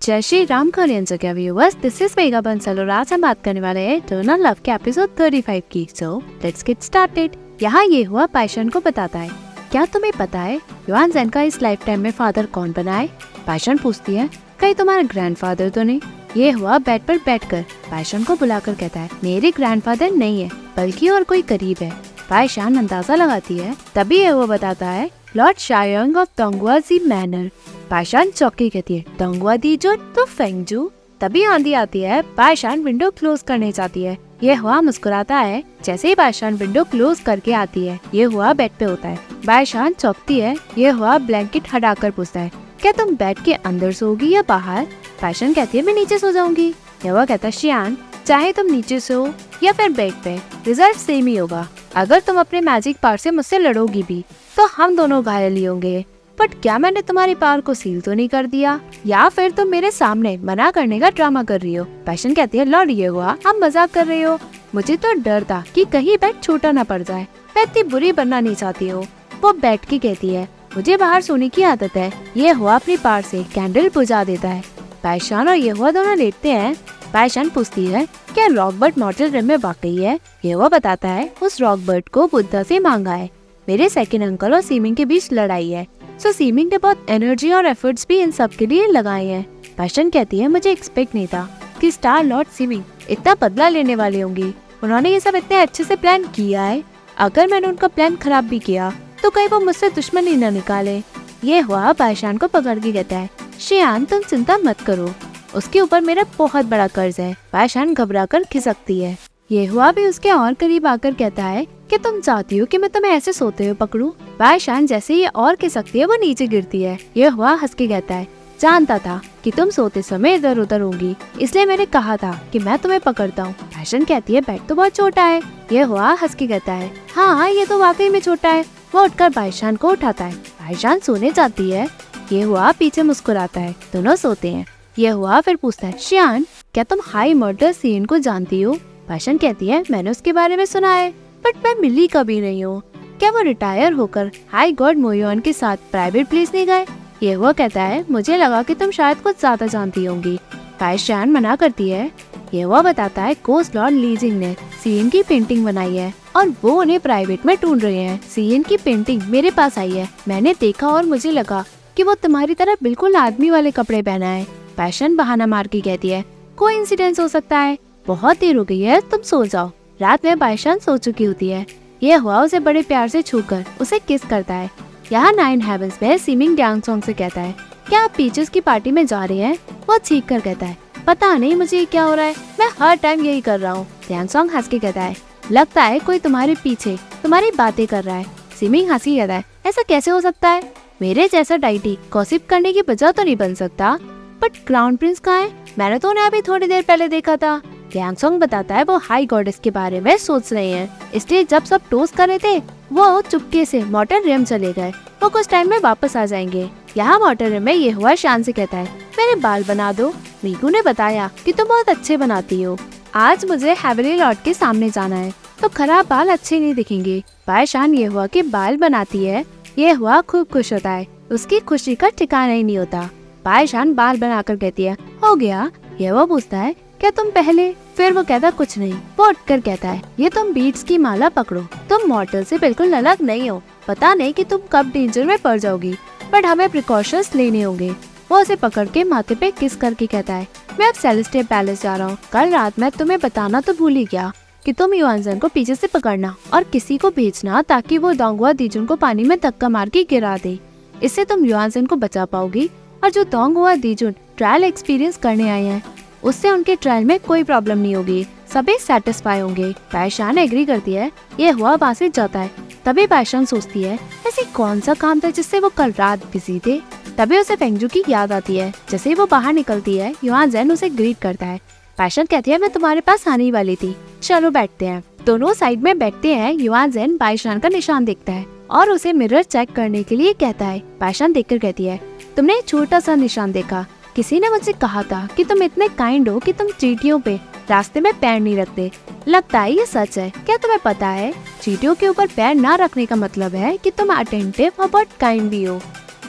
जय श्री राम कोरियन जगह viewers, this is mega Bansal और आज हम बात करने वाले हैं इटर्नल लव के एपिसोड 35 की। So let's get started. यहाँ ये हुआ पाइशन को बताता है, क्या तुम्हें पता है युआन ज़ेन का इस लाइफ टाइम में फादर कौन बना है? पाइशन पूछती है, कहीं तुम्हारा ग्रैंडफादर तो नहीं? ये हुआ बेड पर बैठकर पाइशन को बुलाकर कहता है, मेरे ग्रैंडफादर नहीं है बल्कि और कोई करीब है। पाइशान अंदाजा लगाती है, तभी ये वो बताता है लॉर्ड शायोंग ऑफ डोंगुआ जी मैनर। पाइशान चौकी कहती है, डोंगुआ दीजो तो फेंगजू। तभी आंधी आती है, पाइशान विंडो क्लोज करने जाती है। ये हुआ मुस्कुराता है। जैसे ही पाइशान विंडो क्लोज करके आती है, ये हुआ बेड पे होता है। पाइशान चौकती है। ये हुआ ब्लैंकेट हटाकर पूछता है, क्या तुम बेड के अंदर सोओगी या बाहर? पाइशान कहती है, मैं नीचे सो जाऊंगी। ये हुआ कहता है, शियान चाहे तुम नीचे सो या फिर बेड पे, रिजल्ट सेम ही होगा। अगर तुम अपने मैजिक पावर से मुझसे लड़ोगी भी तो हम दोनों घायल ही होंगे। बट क्या मैंने तुम्हारी पावर को सील तो नहीं कर दिया, या फिर तुम मेरे सामने मना करने का ड्रामा कर रही हो? पाइशन कहती है, लॉर्ड ये हुआ हम मजाक कर रहे हो। मुझे तो डर था कि कहीं बेड छोटा न पड़ जाए। मैं इतनी बुरी बनना नहीं चाहती हो। वो बैठ के कहती है, मुझे बाहर सोने की आदत है। ये हुआ अपनी पावर से कैंडल बुझा देता है। पाइशान और ये हुआ दोनों लेटते हैं। पाइशान पूछती है, क्या रॉकबर्ट मॉर्टल रिम में वाकई है? ये हुआ बताता है, उस रॉकबर्ट को बुद्धा से मांगा है। मेरे सेकंड अंकल और सीमिंग के बीच लड़ाई है, सो सीमिंग ने बहुत एनर्जी और एफर्ट्स भी इन सब के लिए लगाए हैं। पाइशन कहती है, मुझे एक्सपेक्ट नहीं था कि स्टार लॉर्ड सीमिंग इतना बदला लेने वाली होंगी। उन्होंने ये सब इतने अच्छे से प्लान किया है। अगर मैंने उनका प्लान खराब भी किया तो कहीं वो मुझसे दुश्मनी न निकाले। ये हुआ पाइशान को पकड़ के कहता है, शियान तुम चिंता मत करो, उसके ऊपर मेरा बहुत बड़ा कर्ज है। पाइशान घबरा कर खिसकती है। ये हुआ भी उसके और करीब आकर कहता है कि तुम चाहती हो कि मैं तुम्हें ऐसे सोते हुए पकड़ूं? पाइशान जैसे ये और खिसकती है, वो नीचे गिरती है। ये हुआ हंस के कहता है, जानता था कि तुम सोते समय इधर उधर होंगी, इसलिए मैंने कहा था कि मैं तुम्हें पकड़ता हूँ। पाइशन कहती है, बेड तो बहुत छोटा है। ये हुआ हंस के कहता है, हाँ ये तो वाकई में छोटा है। वो उठकर पाइशान को उठाता है। पाइशान सोने जाती है। ये हुआ पीछे मुस्कुराता है। दोनों सोते हैं। ये हुआ फिर पूछता है, शियान क्या तुम हाई मर्डर सीन को जानती हो? पाइशन कहती है, मैंने उसके बारे में सुना है बट मैं मिली कभी नहीं हूँ। क्या वो रिटायर होकर हाई गॉड मोयोन के साथ प्राइवेट प्लेस नहीं गए? ये हुआ कहता है, मुझे लगा कि तुम शायद कुछ ज्यादा जानती होंगी। पाइशान मना करती है। ये हुआ बताता है, कोस्ट लॉर्ड लीजिंग ने सीएन की पेंटिंग बनाई है और वो उन्हें प्राइवेट में ढूंढ रहे हैं। सीएन की पेंटिंग मेरे पास आई है, मैंने देखा और मुझे लगा कि वो तुम्हारी तरह बिल्कुल आदमी वाले कपड़े पहना है। पैशन बहाना मार के कहती है, कोइंसिडेंस हो सकता है, बहुत देर हो गई है, तुम सो जाओ। रात में पाइशान सो चुकी होती है। ये हुआ उसे बड़े प्यार से छूकर उसे किस करता है। यहाँ 9 हेवंस में सीमिंग डैंगसोंग से कहता है, क्या आप पीचेस की पार्टी में जा रहे हैं? वो चीख कर कहता है, पता नहीं मुझे क्या हो रहा है, मैं हर टाइम यही कर रहा हूँ। डैंगसोंग हंस के कहता है, लगता है कोई तुम्हारे पीछे तुम्हारी बातें कर रहा है। सीमिंग हंस के कहता है, ऐसा कैसे हो सकता है? मेरे जैसा डाइटी गॉसिप करने की वजह तो नहीं बन सकता। बट क्राउन प्रिंस कहाँ है? मैंने तो उन्हें अभी थोड़ी देर पहले देखा था। डैंगसोंग बताता है, वो हाई गॉडेस के बारे में सोच रहे हैं, इसलिए जब सब टोस्ट कर रहे थे वो चुपके से मॉर्टल रिम चले गए। वो कुछ टाइम में वापस आ जाएंगे। यहाँ मॉर्टल रिम में ये हुआ शान से कहता है, मेरे बाल बना दो। मीकू ने बताया कि तुम बहुत अच्छे बनाती हो। आज मुझे हेवली लॉर्ड के सामने जाना है तो खराब बाल अच्छे नहीं दिखेंगे। पाइशान ये हुआ कि बाल बनाती है। ये हुआ खूब खुश होता है। उसकी खुशी का ठिकाना ही नहीं होता। पाइशान बाल बनाकर कहती है, हो गया? ये वो पूछता है, क्या तुम पहले? फिर वो कहता कुछ नहीं। वो उठकर कहता है, ये तुम बीट्स की माला पकड़ो, तुम मॉर्टल से बिल्कुल अलग नहीं हो। पता नहीं कि तुम कब डेंजर में पड़ जाओगी, बट हमें प्रिकॉशंस लेने होंगे। वो उसे पकड़ के माथे पे किस करके कहता है, मैं अब सेलेस्टियल पैलेस जा रहा हूँ। कल रात मैं तुम्हें बताना तो भूल ही गया कि तुम युआन ज़ेन को पीछे से पकड़ना और किसी को भेजना ताकि वो डोंगुआ दीजुन को पानी में धक्का मार के गिरा दे। इससे तुम युआन ज़ेन को बचा पाओगी और जो डोंगुआ दीजुन ट्रायल एक्सपीरियंस करने आए हैं उससे उनके ट्रायल में कोई प्रॉब्लम नहीं होगी, सभी सेटिस्फाई होंगे। पाइशान एग्री करती है। ये हुआ वहाँ से जाता है। तभी पाइशान सोचती है, ऐसे कौन सा काम था जिससे वो कल रात बिजी थे? तभी उसे फेंगजू की याद आती है। जैसे ही वो बाहर निकलती है, युआन ज़ेन उसे ग्रीट करता है। पाइशान कहती है, मैं तुम्हारे पास आने ही वाली थी, चलो बैठते हैं। दोनों साइड में बैठते हैं। युआन ज़ेन पाइशान का निशान देखता है और उसे मिरर चेक करने के लिए कहता है। पाइशान देखकर कहती है, तुमने छोटा सा निशान देखा? किसी ने मुझे कहा था कि तुम इतने काइंड हो कि तुम चींटियों पे रास्ते में पैर नहीं रखते। लगता है ये सच है। क्या तुम्हें पता है, चींटियों के ऊपर पैर ना रखने का मतलब है कि तुम अटेंटिव और बहुत काइंड भी हो।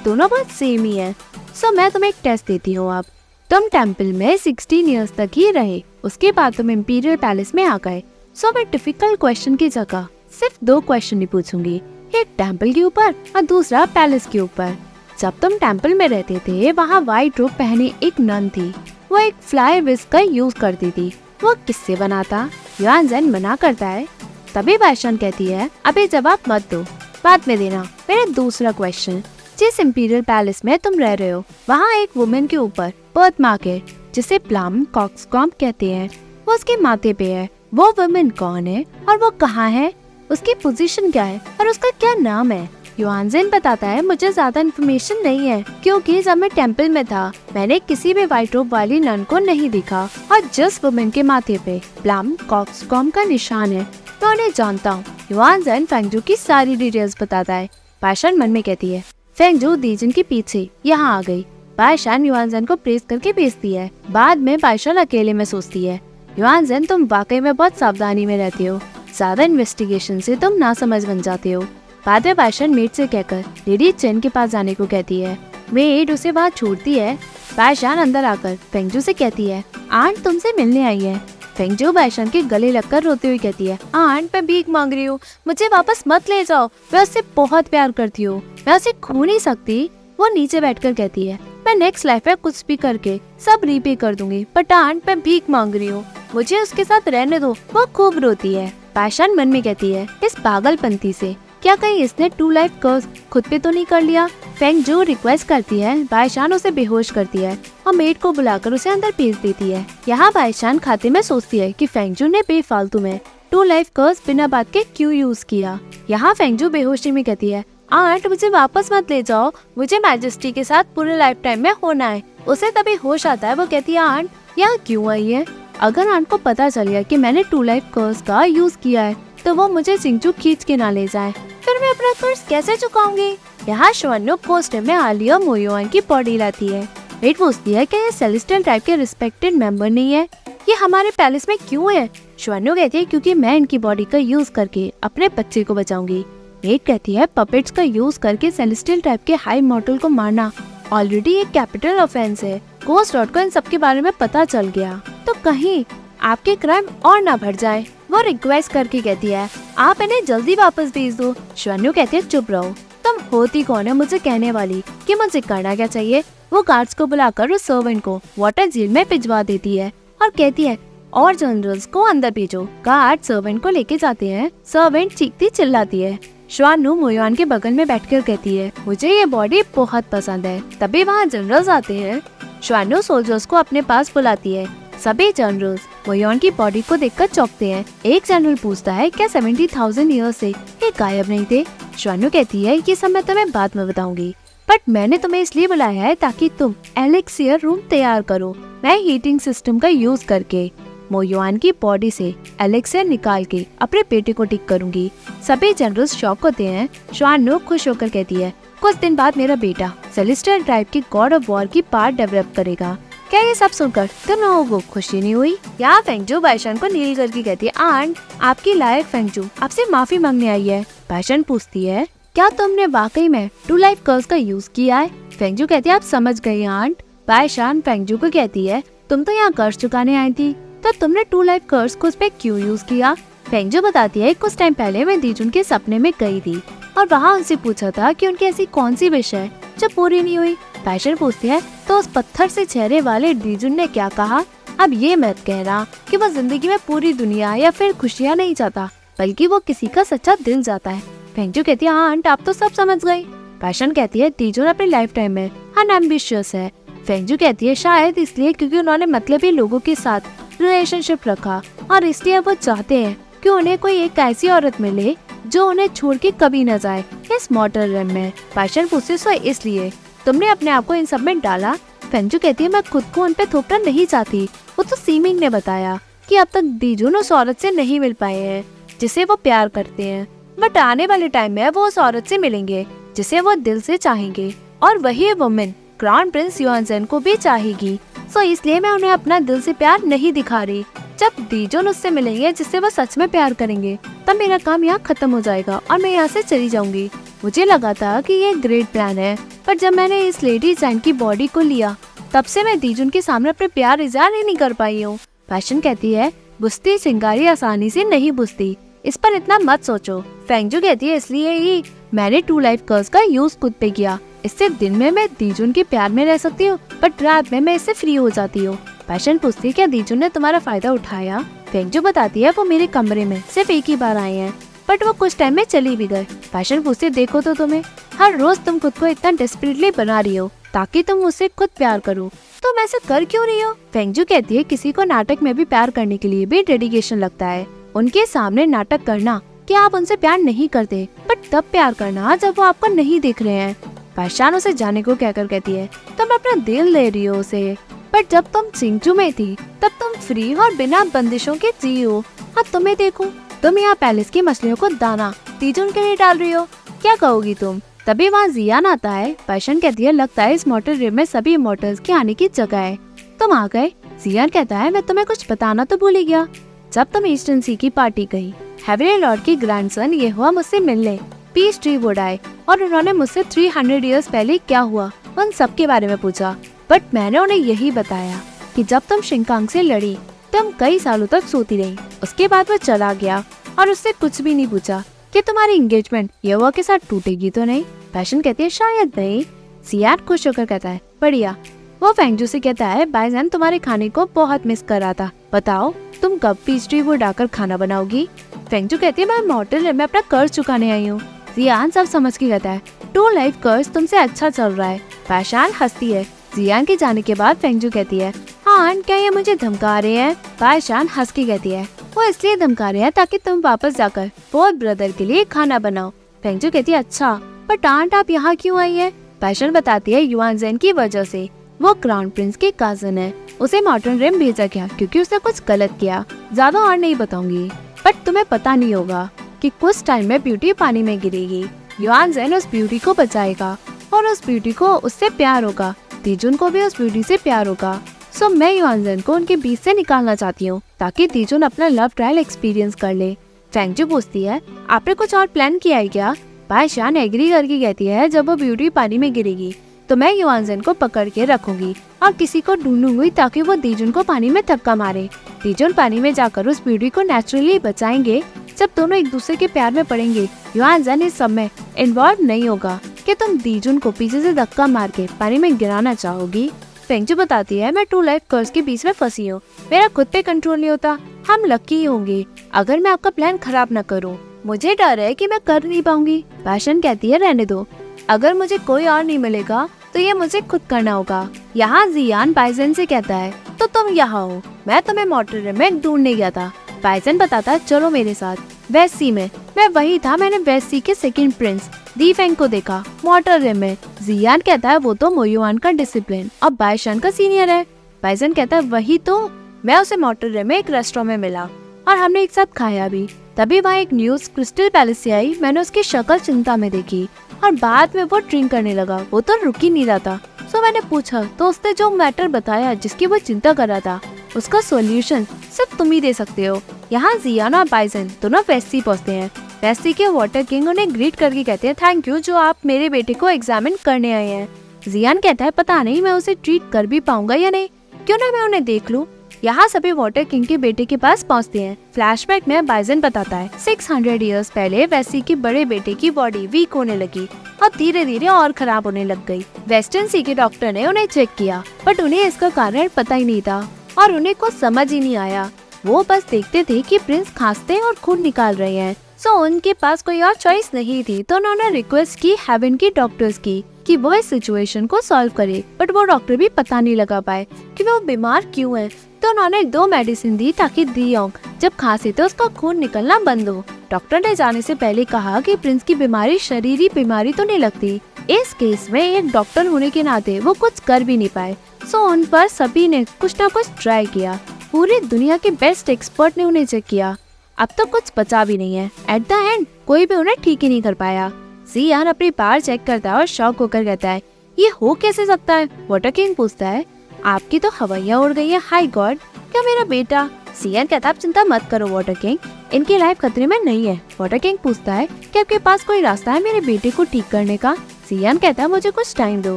दोनों बहुत सेम ही है। सो मैं तुम्हें एक टेस्ट देती हूँ। अब तुम टेम्पल में 16 इयर्स तक ही रहे, उसके बाद तुम इम्पीरियल पैलेस में आ गए। सो मैं डिफिकल्ट क्वेश्चन की जगह सिर्फ 2 क्वेश्चन ही पूछूंगी, एक टेम्पल के ऊपर और दूसरा पैलेस के ऊपर। जब तुम टेम्पल में रहते थे, वहाँ व्हाइट रोब पहने एक नन थी। वो एक फ्लाई विस्क का यूज करती थी। वो किससे बना था? युआन ज़ेन मना करता है। तभी बाइशान कहती है, अभी जवाब मत दो, बाद में देना। मेरा दूसरा क्वेश्चन, जिस इम्पीरियल पैलेस में तुम रह रहे हो, वहाँ एक वुमेन के ऊपर बर्थ मार्क है जिसे प्लम कॉक्सकॉम्ब कहते हैं। वो उसके माथे पे है। वो वुमेन कौन है और वो कहाँ है? उसकी पोजीशन क्या है और उसका क्या नाम है? युआन ज़ेन बताता है, मुझे ज्यादा इन्फॉर्मेशन नहीं है क्योंकि जब मैं टेम्पल में था मैंने किसी भी व्हाइट रोब वाली नन को नहीं देखा, और जिस वुमेन के माथे पे प्लम कॉक्सकॉम्ब का निशान है मैं उन्हें जानता हूँ। युआन ज़ेन फेंगजू की सारी डिटेल्स बताता है। बाइशान मन में कहती है, फेंगजू दीजन के पीछे यहाँ आ गई। बाइशान युआन ज़ेन को प्रेस करके भेजती है। बाद में बाइशान अकेले में सोचती है, युआन ज़ेन तुम वाकई में बहुत सावधानी में रहते हो, ज्यादा इन्वेस्टिगेशन से तुम नासमझ बन जाते हो। बाद में बाइशान मेड से कहकर लेडी चेन के पास जाने को कहती है। मेड उसे वहाँ छोड़ती है। बाइशान अंदर आकर फेंगजू से कहती है, आंट तुमसे मिलने आई है। फेंगजू बाइशान के गले लगकर रोते हुए कहती है, आंट मैं भीख मांग रही हूँ, मुझे वापस मत ले जाओ, मैं उससे बहुत प्यार करती हूँ, मैं उसे खो नहीं सकती। वो नीचे बैठकर कहती है, मैं नेक्स्ट लाइफ में कुछ भी करके सब रीपे कर दूंगी, बट आंट मैं भीख मांग रही हूँ, मुझे उसके साथ रहने दो। वो खूब रोती है। बाइशान मन में कहती है, इस पागलपंती से क्या कहीं इसने 2 लाइफ कर्स खुद पे तो नहीं कर लिया? फेंगजू रिक्वेस्ट करती है। बाइशान उसे बेहोश करती है और मेड को बुलाकर उसे अंदर भेज देती है। यहाँ बाइशान खाते में सोचती है कि फेंगजू ने बेफालतू में 2 लाइफ कर्स बिना बात के क्यों यूज किया। यहाँ फेंगजू बेहोशी में कहती है, आंट मुझे वापस मत ले जाओ, मुझे मैजेस्टी के साथ पूरे लाइफ टाइम में होना है। उसे तभी होश आता है। वो कहती है, आंट यहाँ क्यों आई है? अगर आंट को पता चल गया कि मैंने 2 लाइफ कर्स का यूज किया है तो वो मुझे चिंगचू खींच के ना ले जाए, फिर मैं अपना कर्ज कैसे चुकाऊंगी? यहाँ श्वानु कोस्टम में आलिया मोयुआन की बॉडी लाती है। मेड पूछती है, क्या ये सेलेस्टियल टाइप के रिस्पेक्टेड मेंबर नहीं है? ये हमारे पैलेस में क्यों है? श्वानु कहती है, क्योंकि मैं इनकी बॉडी का यूज करके अपने बच्चे को बचाऊंगी। मेड कहती है, पपेट्स का यूज करके सेलेस्टियल टाइप के हाई मॉर्टल को मारना ऑलरेडी एक कैपिटल ऑफेंस है। गोस्ट लॉर्ड को इन सब के बारे में पता चल गया तो कहीं आपके क्राइम और ना बढ़ जाए। वो रिक्वेस्ट करके कहती है, आप इन्हें जल्दी वापस भेज दो। श्वानु कहती है, चुप रहो, तुम होती कौन है मुझे कहने वाली कि मुझे करना क्या चाहिए? वो गार्ड्स को बुलाकर उस सर्वेंट को वाटर जेल में भिजवा देती है और कहती है, और जनरल्स को अंदर भेजो। गार्ड सर्वेंट को लेके जाते हैं। सर्वेंट चीखती चिल्लाती है। श्वानु मोयुआन के बगल में बैठकर कहती है, मुझे ये बॉडी बहुत पसंद है। तभी वहाँ जनरल्स आते हैं। श्वानु सोल्जर्स को अपने पास बुलाती है। सभी जनरल्स मोयुआन की बॉडी को देखकर चौंकते हैं। एक जनरल पूछता है, क्या 70,000 ईयर से ये गायब नहीं थे? श्वानु कहती है, ये सब मैं तुम्हें बाद में बताऊंगी, बट मैंने तुम्हें इसलिए बुलाया है ताकि तुम एलेक्सियर रूम तैयार करो। मैं हीटिंग सिस्टम का यूज करके मोयुआन की बॉडी से एलेक्सियर निकाल के अपने बेटे को ठीक करूंगी। सभी जनरल्स शॉक होते हैं। श्वानु खुश होकर कहती है, कुछ दिन बाद मेरा बेटा सेलेस्टियल टाइप की गॉड ऑफ वॉर की पार्ट डेवलप करेगा। क्या ये सब सुनकर तुम लोगों को खुशी नहीं हुई? यहाँ फेंगजू बाइशान को नील करके कहती है, आंट आपकी लायक फेंगजू आपसे माफी मांगने आई है। बाइशान पूछती है, क्या तुमने वाकई में 2 लाइफ कर्स का यूज किया है? फेंगजू कहती है, आप समझ गई आंट। बाइशान फेंगजू को कहती है, तुम तो यहाँ कर्ज चुकाने आई थी, तो तुमने 2 लाइफ कर्स को उस पे क्यों यूज किया? फेंगजू बताती है, कुछ टाइम पहले मैं दीजुन के सपने में गई थी और वहाँ उनसे पूछा था कि उनकी ऐसी कौन सी विश है जो पूरी नहीं हुई। बाइशान पूछती है, तो उस पत्थर से चेहरे वाले दीजुन ने क्या कहा? अब ये मत कहना कि वो जिंदगी में पूरी दुनिया या फिर खुशियाँ नहीं चाहता, बल्कि वो किसी का सच्चा दिल चाहता है। फेंगजू कहती है, हाँ आंट आप तो सब समझ गई। बाइशान कहती है, दीजुन अपने लाइफ टाइम में अनएम्बिशियस है। फेंगजू कहती है, शायद इसलिए क्योंकि उन्होंने मतलबी लोगों के साथ रिलेशनशिप रखा और इसलिए वो चाहते हैं कि उन्हें कोई एक ऐसी औरत मिले जो उन्हें छोड़ के कभी न जाए इस मॉर्टल रन में। बाइशान पूछती है, इसलिए तुमने अपने आप को इन सब में डाला? फेंगजू कहती है, मैं खुद को उन पे थोपना नहीं चाहती। वो तो सीमिंग ने बताया कि अब तक दीजुन उस औरत से नहीं मिल पाए हैं जिसे वो प्यार करते हैं, बट आने वाले टाइम में वो उस औरत से मिलेंगे जिसे वो दिल से चाहेंगे, और वही वुमेन क्राउन प्रिंस युआन ज़ेन को भी चाहेगी। सो इसलिए मैं उन्हें अपना दिल से प्यार नहीं दिखा रही। जब दीजुन उससे मिलेंगे जिससे वो सच में प्यार करेंगे, तब मेरा काम यहाँ खत्म हो जाएगा और मैं यहाँ से चली जाऊंगी। मुझे लगा था कि ये ग्रेट प्लान है, पर जब मैंने इस लेडी जैन की बॉडी को लिया तब से मैं दीजुन के सामने अपने प्यार इजहार ही नहीं कर पाई हूँ। पैशन कहती है बुझती चिंगारी आसानी से नहीं बुझती, इस पर इतना मत सोचो। फेंगजू कहती है इसलिए ही मैंने 2 लाइफ कर्स का यूज खुद पे किया। इससे दिन में मैं दीजुन के प्यार में रह सकती हूँ, बट रात में मैं इससे फ्री हो जाती हूँ। पैशन पूछती है क्या दीजुन ने तुम्हारा फायदा उठाया? फेंगजू बताती है वो मेरे कमरे में सिर्फ एक ही बार आए हैं, बट वो कुछ टाइम में चली भी गए। पैशन पूछती है देखो तो तुम्हें, हर रोज तुम खुद को इतना डेस्परेटली बना रही हो ताकि तुम मुझसे खुद प्यार करो, तुम ऐसा कर क्यों रही हो? फेंगजू कहती है किसी को नाटक में भी प्यार करने के लिए भी डेडिकेशन लगता है। उनके सामने नाटक करना कि आप उनसे प्यार नहीं करते, बट तब प्यार करना जब वो आपको नहीं देख रहे हैं। पैशान उसे जाने को कहकर कहती है तुम अपना दिल ले रही हो उसे, बट जब तुम चिंगचू में थी तब तुम फ्री और बिना बंदिशों के जी हो। अब तुम्हें देखो, तुम यहाँ पैलेस की मछलियों को दाना दीजुन के लिए डाल रही हो, क्या कहोगी तुम? तभी वहाँ जियान आता है। पैशन कहती है लगता है इस मॉर्टल रिम में सभी इमॉर्टल्स के आने की जगह है, तुम आ गए। जियान कहता है मैं तुम्हें कुछ बताना तो भूल ही गया, जब तुम ईस्टर्न सी की पार्टी गई, हेवरी लॉर्ड की ग्रैंडसन ये हुआ मुझसे मिलने पीस ट्री वुड आए और उन्होंने मुझसे 300 इयर्स पहले क्या हुआ उन सब के बारे में पूछा, बट मैंने उन्हें यही बताया कि जब तुम शिंकांग से लड़ी तुम कई सालों तक सोती रही। उसके बाद वो चला गया और उससे कुछ भी नहीं पूछा कि तुम्हारी एंगेजमेंट येहुआ के साथ टूटेगी तो नहीं। पैशन कहती है शायद नहीं। जियान खुश होकर कहता है बढ़िया। वो फेंगजू से कहता है बाईजान तुम्हारे खाने को बहुत मिस कर रहा था, बताओ तुम कब पीस ट्री वुड आकर खाना बनाओगी? फेंगजू कहती है मैं मॉर्टल रिम में अपना कर्ज चुकाने आई हूँ। जियान सब समझ के कहता है 2 लाइफ कर्ज तुमसे अच्छा चल रहा है। पैशान हंसती है। जियान के जाने के बाद फेंगजू कहती है हाँ क्या ये मुझे धमका रहे हैं? पैशान हंस के कहती है वो इसलिए धमका रहे हैं ताकि तुम वापस जाकर फोर्थ ब्रदर के लिए खाना बनाओ। फेंगजू कहती है अच्छा, पर आंट आप यहाँ क्यों आई है? पैशन बताती है युआनजेन की वजह से, वो क्राउन प्रिंस के कजन है, उसे मॉर्टल रिम भेजा गया क्योंकि उसने कुछ गलत किया। ज्यादा और नहीं बताऊंगी, बट तुम्हें पता नहीं होगा कि कुछ टाइम में ब्यूटी पानी में गिरेगी। युआनजेन उस ब्यूटी को बचाएगा और उस ब्यूटी को उससे प्यार होगा, दीजुन को भी उस ब्यूटी से प्यार होगा। सो मैं युआनजेन को उनके बीच से निकालना चाहती हूँ ताकि दीजुन अपना लव ट्रायल एक्सपीरियंस कर ले। फेंगजू पूछती है आपने कुछ और प्लान किया है क्या? बाईशान एग्री करके कहती है जब वो ब्यूटी पानी में गिरेगी तो मैं युआनजेन को पकड़ के रखूंगी और किसी को ढूंढूंगी ताकि वो दीजुन को पानी में धक्का मारे। दीजुन पानी में जाकर उस ब्यूटी को नेचुरली बचाएंगे। जब दोनों एक दूसरे के प्यार में पड़ेंगे युआनजेन इस सब में इन्वॉल्व नहीं होगा कि तुम दीजुन को पीछे से धक्का मार के पानी में गिराना चाहोगी। फेंगजू बताती है मैं 2 लाइफ कर्स के बीच में फंसी हूँ, मेरा खुद पे कंट्रोल नहीं होता। हम लकी होंगे अगर मैं आपका प्लान खराब न करूँ, मुझे डर है कि मैं कर नहीं पाऊंगी। पैशन कहती है रहने दो, अगर मुझे कोई और नहीं मिलेगा तो ये मुझे खुद करना होगा। यहाँ जियान बाइजन से कहता है तो तुम यहाँ हो, मैं तुम्हें मॉर्टल रिम में ढूंढने गया था। बाइजन बताता है चलो मेरे साथ। वेस्ट सी में मैं वही था, मैंने वेस्ट सी के सेकंड प्रिंस दी फेंग को देखा मॉर्टल रिम में। जियान कहता है वो तो मोयुआन का डिसिप्लिन और बाइशान का सीनियर है। बाइजन कहता है वही तो, मैं उसे मॉर्टल रिम में एक रेस्टोरेंट में मिला और हमने एक साथ खाया भी। तभी वहाँ एक न्यूज क्रिस्टल पैलेस से आई, मैंने उसकी शक्ल चिंता में देखी और बाद में वो ड्रिंक करने लगा, वो तो रुक ही नहीं रहा था। सो मैंने पूछा तो उसने जो मैटर बताया जिसकी वो चिंता कर रहा था उसका सॉल्यूशन सिर्फ तुम ही दे सकते हो। यहाँ जियान और बाइजन दोनों वेस्सी पहुँचते हैं। वेस्सी के वाटर किंग उन्हें ग्रीट करके कहते हैं थैंक यू जो आप मेरे बेटे को एग्जामिन करने आए हैं। जियान कहता है पता नहीं मैं उसे ट्रीट कर भी पाऊंगा या नहीं, क्यों ना मैं उन्हें देख लूं। यहाँ सभी वाटर किंग के बेटे के पास पहुँचते हैं। फ्लैशबैक में बाइजन बताता है 600 इयर्स पहले वेस्सी के बड़े बेटे की बॉडी वीक होने लगी और धीरे धीरे और खराब होने लग गई। वेस्टर्न सी के डॉक्टर ने उन्हें चेक किया बट उन्हें इसका कारण पता ही नहीं था और उन्हें कुछ समझ ही नहीं आया। वो बस देखते थे कि प्रिंस खांसते और खून निकाल रहे हैं। सो उनके पास कोई और चॉइस नहीं थी तो उन्होंने रिक्वेस्ट की हेवन की डॉक्टर्स की कि वो इस सिचुएशन को सॉल्व करे, बट वो डॉक्टर भी पता नहीं लगा पाए कि वो बीमार क्यों है। तो उन्होंने 2 मेडिसिन दी ताकि दियोंग जब खांसे तो उसका खून निकलना बंद हो। डॉक्टर ने जाने से पहले कहा कि प्रिंस की बीमारी शरीरी बीमारी तो नहीं लगती। इस केस में एक डॉक्टर होने के नाते वो कुछ कर भी नहीं पाए। सो उन पर सभी ने कुछ न कुछ ट्राई किया। पूरी दुनिया के बेस्ट एक्सपर्ट ने उन्हें चेक किया, अब तो कुछ बचा भी नहीं है। एट द एंड कोई भी उन्हें ठीक ही नहीं कर पाया। जियान अपनी पावर चेक करता है और शॉक होकर कहता है ये हो कैसे सकता है? वाटर किंग पूछता है आपकी तो हवाइयाँ उड़ गई है, हाई गॉड क्या मेरा बेटा? जियान कहता है आप चिंता मत करो वाटर किंग, इनकी लाइफ खतरे में नहीं है। वाटर किंग पूछता है कि आपके पास कोई रास्ता है मेरे बेटे को ठीक करने का? जियान कहता है मुझे कुछ टाइम दो।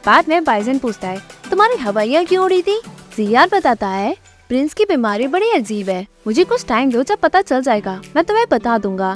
बाद में बाइजन पूछता है तुम्हारी हवाइयाँ क्यों उड़ी थी? जियार बताता है, प्रिंस की बीमारी बड़ी अजीब है, मुझे कुछ टाइम दो, जब पता चल जाएगा मैं तुम्हें बता दूंगा।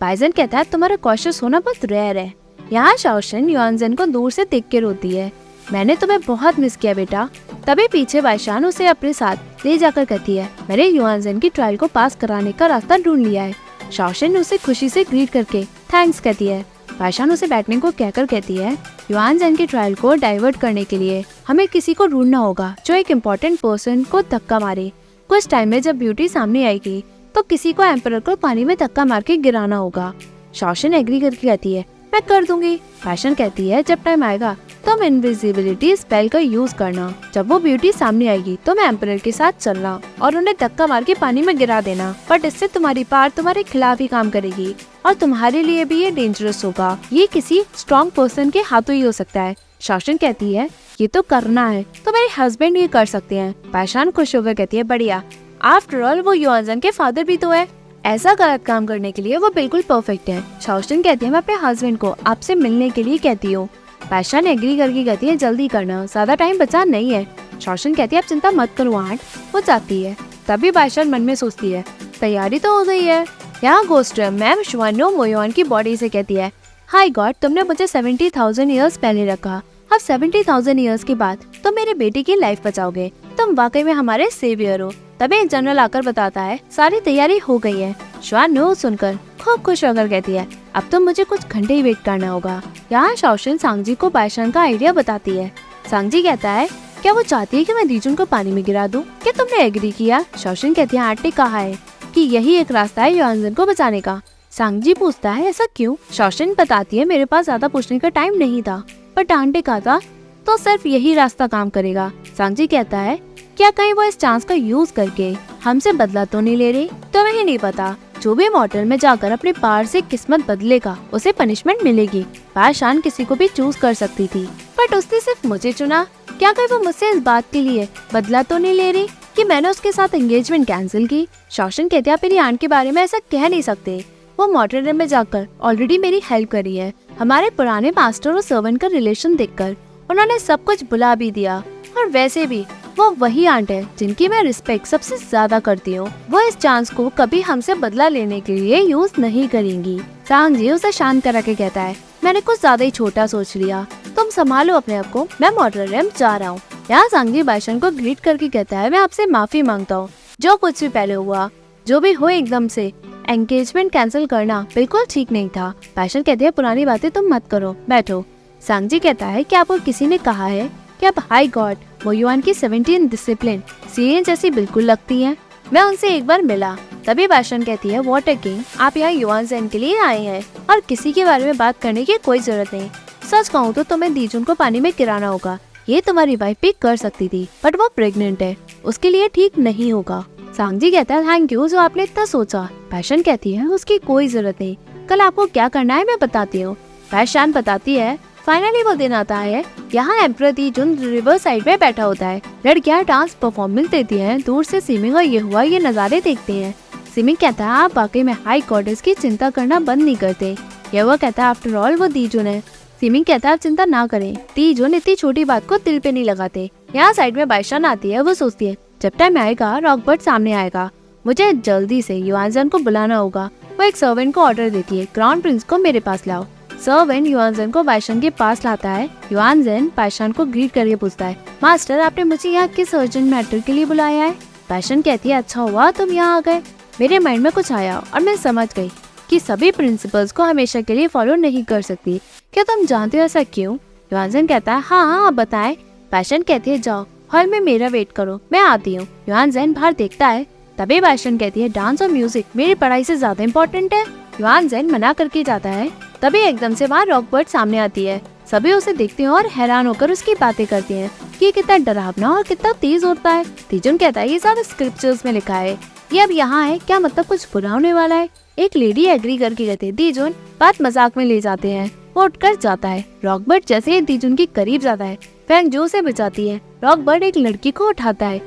बाइजन कहता है, तुम्हारा कॉशियस होना बहुत रेयर है। यहाँ शाओशन युआनजेन को दूर से देख के रोती है, मैंने तुम्हें बहुत मिस किया बेटा। तभी पीछे बाइशान उसे अपने साथ ले जाकर कहती है, मैंने युआनजेन की ट्रायल को पास कराने का रास्ता ढूंढ लिया है। शाओशन उसे खुशी से ग्रीट करके थैंक्स कहती है। बाइशान उसे बैठने को कहकर कहती है, युआनजेन की ट्रायल को डाइवर्ट करने के लिए हमें किसी को ढूंढना होगा जो एक इम्पोर्टेंट पर्सन को धक्का मारे। कुछ टाइम में जब ब्यूटी सामने आएगी तो किसी को एम्परर को पानी में धक्का मार के गिराना होगा। शाओशन एग्री करके कहती है, मैं कर दूंगी। बाइशान कहती है, जब टाइम आएगा तुम इनविजिबिलिटी स्पेल का यूज करना। जब वो ब्यूटी सामने आएगी तो मैं एम्परर के साथ चलना और उन्हें धक्का मार के पानी में गिरा देना, बट इससे तुम्हारी पावर तुम्हारे खिलाफ ही काम करेगी और तुम्हारे लिए भी ये डेंजरस होगा। ये किसी स्ट्रॉन्ग पर्सन के हाथों ही हो सकता है। शाओशन कहती है, ये तो करना है तो मेरे हस्बैंड ये कर सकते हैं। बाइशान खुश होकर कहती है, बढ़िया, आफ्टर ऑल वो युआनजेन के फादर भी तो है, ऐसा गलत काम करने के लिए वो बिल्कुल परफेक्ट है। शाओशन कहती है, मैं अपने हस्बैंड को आपसे मिलने के लिए कहती हूँ। बाइशान एग्री करके कहती है, जल्दी करना, ज्यादा टाइम बचा नहीं है। शाओशन कहती है, आप चिंता मत करो आंट। वो जाती है। तभी बाइशान मन में सोचती है, तैयारी तो हो गई है। यहाँ गोस्ट मैम शुआनो मोयोन की बॉडी से कहती है, हाय गॉड, तुमने मुझे 70,000 ईयर्स पहले रखा, अब 70,000 ईयर्स के बाद तुम मेरे बेटे की लाइफ बचाओगे, तुम वाकई में हमारे सेवियर हो। तभी जनरल आकर बताता है, सारी तैयारी हो गई है। शुआनो सुनकर खूब खुश होकर कहती है, अब तो मुझे कुछ घंटे ही वेट करना होगा। यहाँ शाओशन सांगजी को बाइशान का आइडिया बताती है। सांगजी कहता है, क्या वो चाहती है कि मैं दीजुन को पानी में गिरा दूं? क्या तुमने एग्री किया? शाओशन कहती है, आंट ने कहा है कि यही एक रास्ता है युआनजेन को बचाने का। सांगजी पूछता है, ऐसा क्यों? शाओशन बताती है, मेरे पास ज्यादा पूछने का टाइम नहीं था, पर आंट ने कहा था तो सिर्फ यही रास्ता काम करेगा। सांगजी कहता है, क्या कहीं वो इस चांस का यूज करके हमसे बदला तो नहीं ले रही? तुम्हें ही नहीं पता, जो भी मॉडल में जाकर अपने पावर से किस्मत बदलेगा उसे पनिशमेंट मिलेगी। बाइशान किसी को भी चूज कर सकती थी, बट उसने सिर्फ मुझे चुना। क्या कहीं वो मुझसे इस बात के लिए बदला तो नहीं ले रही कि मैंने उसके साथ एंगेजमेंट कैंसिल की? शाओशन कहते हैं, मेरी आंट के बारे में ऐसा कह नहीं सकते, वो मॉडर्न में जाकर ऑलरेडी मेरी हेल्प करी है। हमारे पुराने मास्टर और सर्वेंट का रिलेशन देखकर उन्होंने सब कुछ भुला भी दिया, और वैसे भी वो वही आंट है जिनकी मैं रिस्पेक्ट सबसे ज्यादा करती हूँ। वो इस चांस को कभी हमसे बदला लेने के लिए यूज नहीं करेंगी। सांगजी उसे शांत करा के कहता है, मैंने कुछ ज्यादा ही छोटा सोच लिया, तुम संभालो अपने आप को, मैं मॉडर्न रेम जा रहा हूँ। यहाँ सांगजी बाइशान को ग्रीट करके कहता है, मैं आपसे माफी मांगता हूँ, जो कुछ भी पहले हुआ, जो भी हो, एकदम से एंगेजमेंट कैंसिल करना बिल्कुल ठीक नहीं था। बाइशान कहते हैं, पुरानी बातें तुम मत करो, बैठो। सांगजी कहता है, क्या आपको किसी ने कहा है कि अब हाई गॉड मोयुआन की 17 डिसिप्लिन सीरियन जैसी बिल्कुल लगती है? मैं उनसे एक बार मिला। तभी बाइशान कहती है, वाटर किंग, आप यहाँ युआनजेन के लिए आए हैं और किसी के बारे में बात करने की कोई जरूरत नहीं। सच कहूँ तो तुम्हें दीजुन को पानी में गिराना होगा, ये तुम्हारी वाइफ भी कर सकती थी, बट वो प्रेग्नेंट है, उसके लिए ठीक नहीं होगा। सांगजी कहता है, थैंक यू जो आपने इतना सोचा। बाइशान कहती है, उसकी कोई जरूरत नहीं, कल आपको क्या करना है मैं बताती हूँ। बाइशान बताती है, फाइनली वो दिन आता है, यहाँ एम्परर दीजुन रिवर साइड में बैठा होता है, लड़कियाँ डांस परफॉर्मेंस देती हैं, दूर से सिमिंग और ये नज़ारे देखते हैं। सिमिंग कहता है, आप वाकई में हाई गॉडेस की चिंता करना बंद नहीं करते। यहुआ कहता है, आफ्टर ऑल वो दीजुन है। सिमिंग कहता है, आप चिंता ना करें, दीजुन इतनी छोटी बात को दिल पे नहीं लगाते। यहाँ साइड में बाइशान आती है, वो सोचती है, जब टाइम आएगा रॉकबर्ट सामने आएगा, मुझे जल्दी से युआनजेन को बुलाना होगा। वो एक सर्वेंट को ऑर्डर देती है, क्राउन प्रिंस को मेरे पास लाओ। सर्वेंट युआनजेन को बाइशान के पास लाता है। युआनजेन बाइशान को ग्रीट करके पूछता है, मास्टर आपने मुझे यहाँ किस अर्जेंट मैटर के लिए बुलाया है? बाइशान कहती है, अच्छा हुआ तुम यहाँ आ गए, मेरे माइंड में कुछ आया और मैं समझ गई कि सभी प्रिंसिपल्स को हमेशा के लिए फॉलो नहीं कर सकती। क्या तुम जानते हो ऐसा क्यों? युआनजेन कहता है, हाँ आप बताएं। बाइशान कहती है, जाओ हॉल में मेरा वेट करो, मैं आती हूँ। युआनजेन बाहर देखता है। तभी बाइशान कहती है, डांस और म्यूजिक मेरी पढ़ाई से ज्यादा इम्पोर्टेंट है। युआनजेन मना करके जाता है। तभी एकदम से वहाँ रॉकबर्ट सामने आती है। सभी उसे देखते हैं और हैरान होकर उसकी बातें करती हैं कि ये कितना डरावना और कितना तेज होता है। दीजुन कहता है, ये सारा स्क्रिप्चर्स में लिखा है, ये अब यहाँ है, क्या मतलब कुछ बुरा होने वाला है? एक लेडी एग्री करके कहते हैं। दीजुन बात मजाक में ले जाते हैं। वो उठकर जाता है। रॉकबर्ट जैसे ही दीजुन के करीब जाता है, फैंग जो उसे बचाती है। रॉकबर्ट एक लड़की को उठाता है।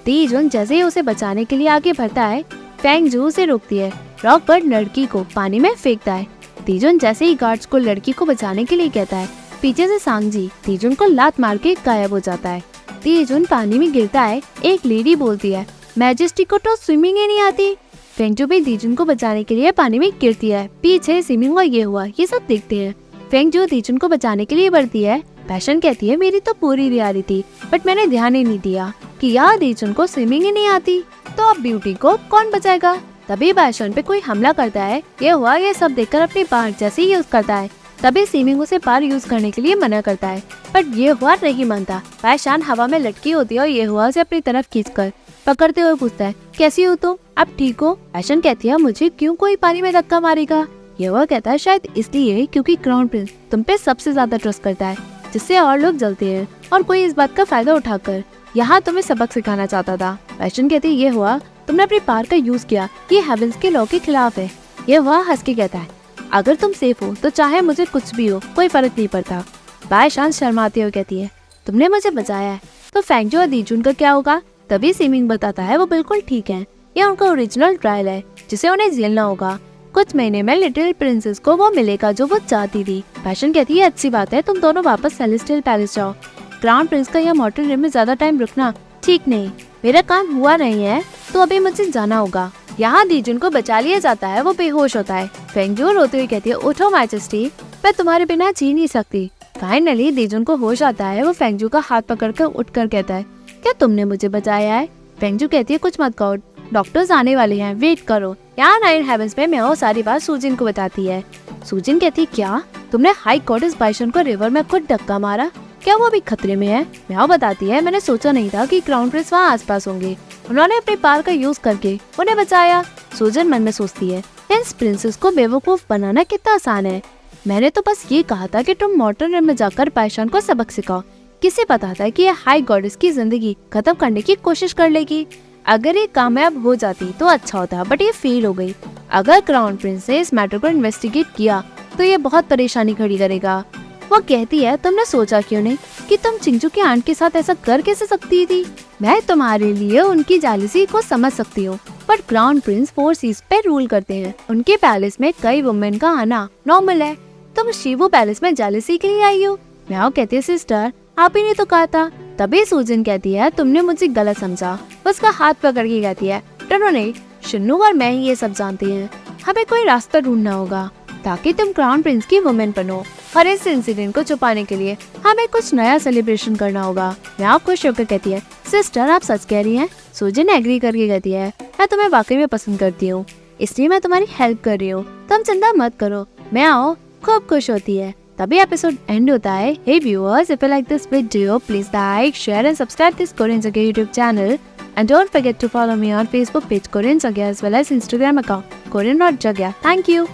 दीजुन जैसे ही उसे बचाने के लिए आगे बढ़ता है, फैंग जो उसे रोकती है। रॉकबर्ट लड़की को पानी में फेंकता है। दीजुन जैसे ही गार्ड्स को लड़की को बचाने के लिए कहता है, पीछे से सांगजी दीजुन को लात मार के गायब हो जाता है। दीजुन पानी में गिरता है। एक लेडी बोलती है, मैजेस्टी को तो स्विमिंग ही नहीं आती। फेंगजू भी दीजुन को बचाने के लिए पानी में गिरती है। पीछे सिमिंग और ये हुआ ये सब देखते हैं। फेंगजू दीजुन को बचाने के लिए बढ़ती है। पैशन कहती है, मेरी तो पूरी तैयारी थी, बट मैंने ध्यान ही नहीं दिया कि यार दीजुन को स्विमिंग ही नहीं आती, तो अब ब्यूटी को कौन बचाएगा। तभी पैशन पे कोई हमला करता है। ये हुआ ये सब देखकर अपनी पार जैसे यूज करता है। तभी सिमिंग उसे पार यूज करने के लिए मना करता है, बट ये हुआ नहीं मानता। पैशन हवा में लटकी होती है और ये हुआ उसे अपनी तरफ खींचकर पकड़ते हुए पूछता है, कैसी हो तुम, अब ठीक हो। पैशन कहती है, मुझे क्यों कोई पानी में धक्का मारेगा। ये हुआ कहता है, शायद इसलिए क्योंकि क्राउन प्रिंस तुम पे सबसे ज्यादा ट्रस्ट करता है, जिससे और लोग जलते हैं और कोई इस बात का फायदा उठाकर यहाँ तुम्हें सबक सिखाना चाहता था। पैशन कहती है, ये हुआ तुमने अपनी पावर का यूज किया, ये हेवेंस के लॉ के खिलाफ है। ये हुआ हंस के कहता है, अगर तुम सेफ हो तो चाहे मुझे कुछ भी हो कोई फर्क नहीं पड़ता। पैशन शर्माते हुए कहती है, तुमने मुझे बचाया है तो फेंगजू और दीजुन का क्या होगा। तभी सिमिंग बताता है, वो बिल्कुल ठीक है, ये उनका ओरिजिनल ट्रायल है जिसे उन्हें झेलना होगा। कुछ महीने में लिटिल प्रिंसेस को वो मिलेगा जो वो चाहती थी। पैशन कहती है, अच्छी बात है, तुम दोनों वापस सेलेस्टियल पैलेस जाओ। क्राउन प्रिंस का यह मॉर्टल रिम में ज्यादा टाइम रुकना ठीक नहीं। मेरा काम हुआ नहीं है तो अभी मुझे जाना होगा। यहाँ दीजुन को बचा लिया जाता है, वो बेहोश होता है। फेंगजू रोते हुए कहती है, उठो मैजेस्टी, मैं तुम्हारे बिना जी नहीं सकती। फाइनली दीजुन को होश आता है। वो फेंगजू का हाथ पकड़कर उठकर कहता है, क्या तुमने मुझे बचाया है। फेंगजू कहती है, कुछ मत कहो, डॉक्टर्स आने वाले हैं, वेट करो। यहाँ नाइन हेवेंस में मैं सारी बात सूजिन को बताती है। सूजिन कहती है, क्या तुमने हाई गॉडेस बाइशन को रिवर में खुद धक्का मारा, क्या वो अभी खतरे में है। म्याओ बताती है, मैंने सोचा नहीं था कि क्राउन प्रिंस वहाँ आसपास होंगे, उन्होंने अपने पावर का यूज करके उन्हें बचाया। सूजन मन में सोचती है, इस प्रिंसेस को बेवकूफ बनाना कितना आसान है। मैंने तो बस ये कहा था कि तुम मॉर्टल रिम में जाकर पैशन को सबक सिखाओ। किसे पता था कि ये हाई गॉडेस की जिंदगी खत्म करने की कोशिश कर लेगी। अगर ये कामयाब हो जाती तो अच्छा होता, बट ये फेल हो गई। अगर क्राउन प्रिंस ने इस मैटर को इन्वेस्टिगेट किया तो ये बहुत परेशानी खड़ी करेगा। वो कहती है, तुमने सोचा क्यों नहीं कि तुम चिंचू की आंट के साथ ऐसा कर कैसे सकती थी। मैं तुम्हारे लिए उनकी जालिसी को समझ सकती हूँ, पर क्राउन प्रिंस 4 सीज पे रूल करते हैं। उनके पैलेस में कई वुमेन का आना नॉर्मल है। तुम शिवू पैलेस में जालिसी के लिए आई हो। म्याओ कहती है, सिस्टर आप ही ने तो कहा था। तभी सूजन कहती है, तुमने मुझे गलत समझा। उसका हाथ पकड़ के कहती है, टनो नहीं, शिन्नू और मैं ही ये सब जानते हैं। हमें कोई रास्ता ढूंढना होगा ताकि तुम क्राउन प्रिंस की वुमेन बनो, और इस इंसिडेंट को छुपाने के लिए हमें कुछ नया सेलिब्रेशन करना होगा। म्याओ खुश होकर कहती है, सिस्टर आप सच कह रही हैं। सूजन एग्री करके कहती है, मैं तुम्हें वाकई में पसंद करती हूँ, इसलिए मैं तुम्हारी हेल्प कर रही हूँ, तुम चिंता मत करो। म्याओ खूब खुश होती है। तभी एपिसोड एंड होता है। Hey viewers, if you like this video, please like, share and subscribe this Korean Jagya YouTube channel. And don't forget to follow me on Facebook page Korean Jagya as well as Instagram account Korean.Jagya. Thank you.